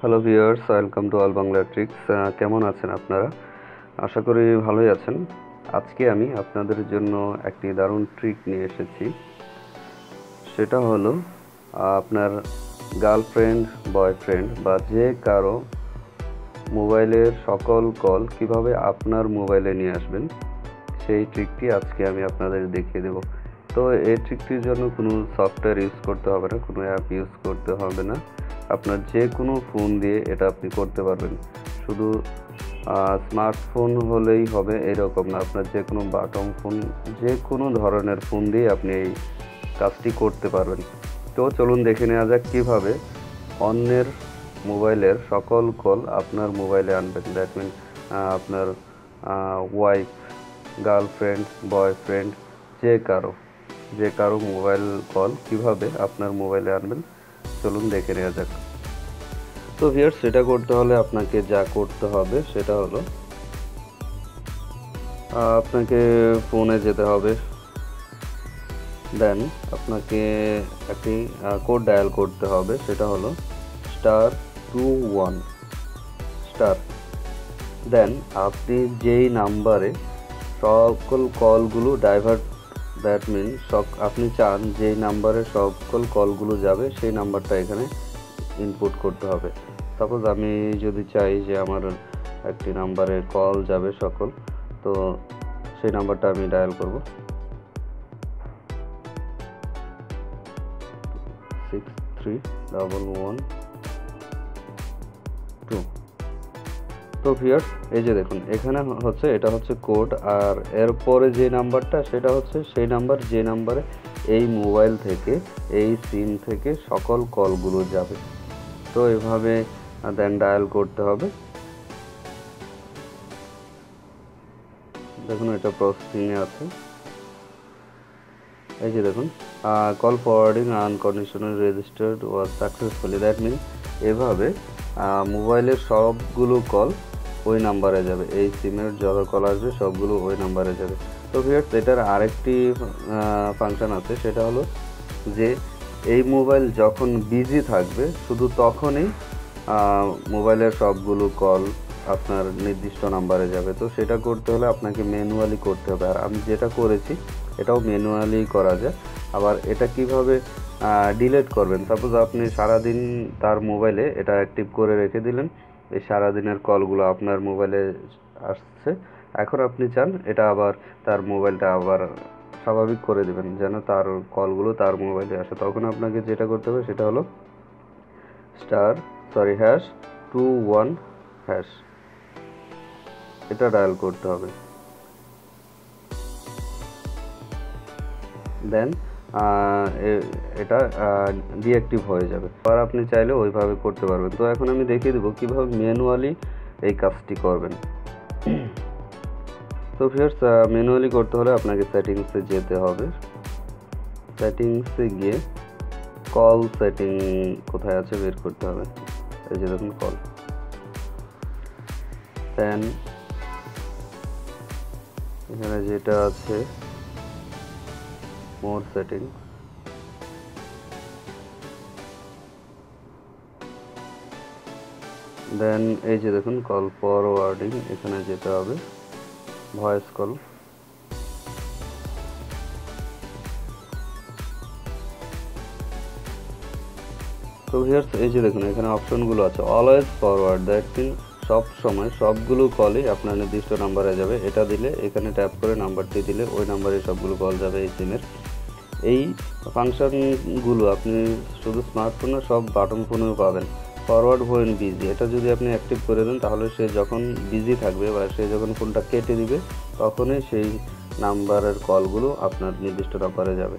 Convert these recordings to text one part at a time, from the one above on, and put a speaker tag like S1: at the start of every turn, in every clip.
S1: Hello viewers, welcome to all Bangla tricks. কেমন আছেন আপনারা? আশা করি ভালোই আছেন। আজকে আমি আপনাদের জন্য একটি দারুণ ট্রিক নিয়ে এসেছি। সেটা হলো আপনার গার্লফ্রেন্ড, বয়ফ্রেন্ড বা যে কারো মোবাইলের সকল কল কিভাবে আপনার মোবাইলে নিয়ে আসবেন, সেই ট্রিকটি আজকে আমি আপনাদের দেখিয়ে দেব। তো এই ট্রিকটির জন্য কোনো সফটওয়্যার ইউজ করতে হবে না, কোনো অ্যাপ ইউজ করতে হবে না। আপনার যে কোনো ফোন দিয়ে এটা আপনি করতে পারবেন। শুধু স্মার্টফোন হলেই হবে এরকম না, আপনার যে কোনো বাটন ফোন, যে কোনো ধরনের ফোন দিয়ে আপনি এই কাজটি করতে পারবেন। তো চলুন দেখে নেওয়া যাক কীভাবে অন্যের মোবাইলের সকল কল আপনার মোবাইলে আনবেন। দ্যাট মিন আপনার ওয়াইফ, গার্লফ্রেন্ড, বয়ফ্রেন্ড, যে কারো মোবাইল কল কিভাবে আপনার মোবাইলে আনবেন, চলুন দেখে নেওয়া যাক। তো ভিউয়ার্স, সেটা করতে হলে আপনাকে যা করতে হবে সেটা হলো আপনাকে ফোনে যেতে হবে। দেন আপনাকে একটি কোড ডায়াল করতে হবে, সেটা হলো *21#। দেন আপনি যেই নাম্বারে সকল কলগুলো ডাইভার্ট, দ্যাট মিন আপনি চান যেই নাম্বারে সকল কলগুলো যাবে সেই নাম্বারটা এখানে ইনপুট করতে হবে। সাপোজ আমি যদি চাই যে আমার একটি নাম্বারে কল যাবে সকল, তো সেই নাম্বারটা আমি ডায়াল করব 63112। তো ভিউয়ার্স, এই যে দেখুন এখানে এটা হচ্ছে কোড, আর এরপরে যে নাম্বারটা সেটা হচ্ছে সেই নাম্বার যে নাম্বারে এই মোবাইল থেকে, এই সিম থেকে সকল কলগুলো যাবে। তো এভাবে দেন ডায়াল করতে হবে। দেখুন এটা প্রসেসিংয়ে আছে। এই যে দেখুন call forwarding unconditional registered was successfully. That mean এভাবে মোবাইলের সবগুলো কল ওই নাম্বারে যাবে, এই সিমের যত কল আসবে সবগুলো ওই নাম্বারে যাবে। তো ভিউয়ার্স, এটার আরেকটি ফাংশন আছে, সেটা হলো যে এই মোবাইল যখন বিজি থাকবে শুধু তখনই মোবাইলের সবগুলো কল আপনার নির্দিষ্ট নাম্বারে যাবে। তো সেটা করতে হলে আপনাকে ম্যানুয়ালি করতে হবে, আর আমি যেটা করেছি এটাও ম্যানুয়ালি করা যায়। আবার এটা কিভাবে ডিলিট করবেন, সাপোজ আপনি সারাদিন তার মোবাইলে এটা অ্যাক্টিভ করে রেখে দিলেন, এই সারাদিনের কলগুলো আপনার মোবাইলে আসছে। এখন আপনি চান এটা আবার তার মোবাইলটা আবার স্বাভাবিক করে দেবেন, যেন তার কলগুলো তার মোবাইলে আসে। তখন আপনাকে যেটা করতে হবে সেটা হলো *21#, এটা ডায়াল করতে হবে। দেন এটা ডিঅ্যাক্টিভ হয়ে যাবে। আর আপনি চাইলে ওইভাবে করতে পারবেন। তো এখন আমি দেখিয়ে দেবো কীভাবে ম্যানুয়ালি এই কাজটি করবেন। তো ভিউয়ার্স, ম্যানুয়ালি করতে হলে আপনাকে সেটিংসে যেতে হবে। সেটিংসে গিয়ে কল সেটিং কোথায় আছে বের করতে হবে। এই যে দেখুন কল। দেন এখানে যেটা আছে মোর সেটিং, দেন এই যে দেখুন কল ফরওয়ার্ডিং, এখানে যেতে হবে ভয়েস কল। তো ভিউয়ার্স, এই যে দেখুন এখানে অপশনগুলো আছে অলওয়েজ ফরওয়ার্ড, দ্যাট মিন সব সময় সবগুলো কলই আপনার নির্দিষ্ট নাম্বারে যাবে। এটা দিলে, এখানে ট্যাপ করে নাম্বারটি দিলে ওই নাম্বারে সবগুলো কল যাবে এই সিমের। এই ফাংশনগুলো আপনি শুধু স্মার্টফোনে, সব বাটন ফোনেও পাবেন। ফরওয়ার্ড হোয়েন বিজি, এটা যদি আপনি অ্যাক্টিভ করে দেন তাহলে সে যখন বিজি থাকবে বা সে যখন ফোনটা কেটে দিবে তখনই সেই নাম্বারের কলগুলো আপনার নির্দিষ্ট নাম্বারে যাবে।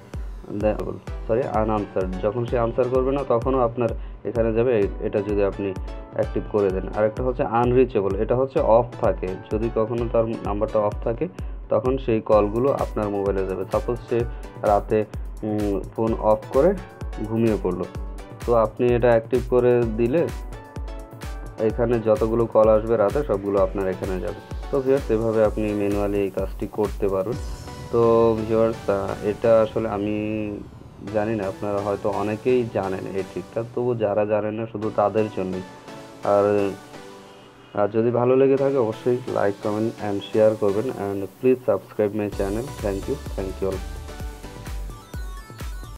S1: আনআনসার্ড, যখন সে আনসার করবে না তখনও আপনার এখানে যাবে। এটা যদি আপনি অ্যাক্টিভ করে দেন। আরেকটা হচ্ছে আনরিচেবল, এটা হচ্ছে অফ থাকে, যদি কখনো তার নাম্বারটা অফ থাকে তখন সেই কলগুলো আপনার মোবাইলে যাবে। সাপোজ সে রাতে ফোন অফ করে ঘুমিয়ে পড়লো, তো আপনি এটা অ্যাক্টিভ করে দিলে এখানে যতগুলো কল আসবে রাতে সবগুলো আপনার এখানে যাবে। তো ভিউয়ার্স, এভাবে আপনি ম্যানুয়ালি এই কাজটি করতে পারবেন। তো ভিউয়ার্স, এটা আসলে আমি জানি না, আপনারা হয়তো অনেকেই জানেন এই ট্রিকটা, তবু যারা জানেন না শুধু তাদের জন্যই। আর যদি ভালো লেগে থাকে অবশ্যই লাইক কমেন্ট অ্যান্ড শেয়ার করবেন, and please subscribe my channel. Thank you all.